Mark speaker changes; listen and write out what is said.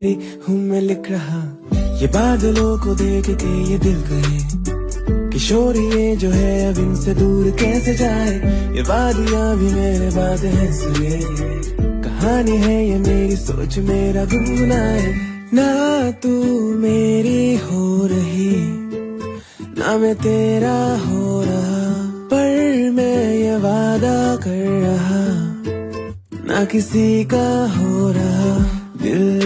Speaker 1: हूँ मैं लिख रहा ये बादलों को देख के ये दिल कहे किशोर ये जो है अब इनसे दूर कैसे जाए। ये वादियां भी मेरे बात है सुने कहानी है ये मेरी सोच मेरा गुनगुनाए। ना तू मेरी हो रही ना मैं तेरा हो रहा पर मैं ये वादा कर रहा ना किसी का हो रहा दिल।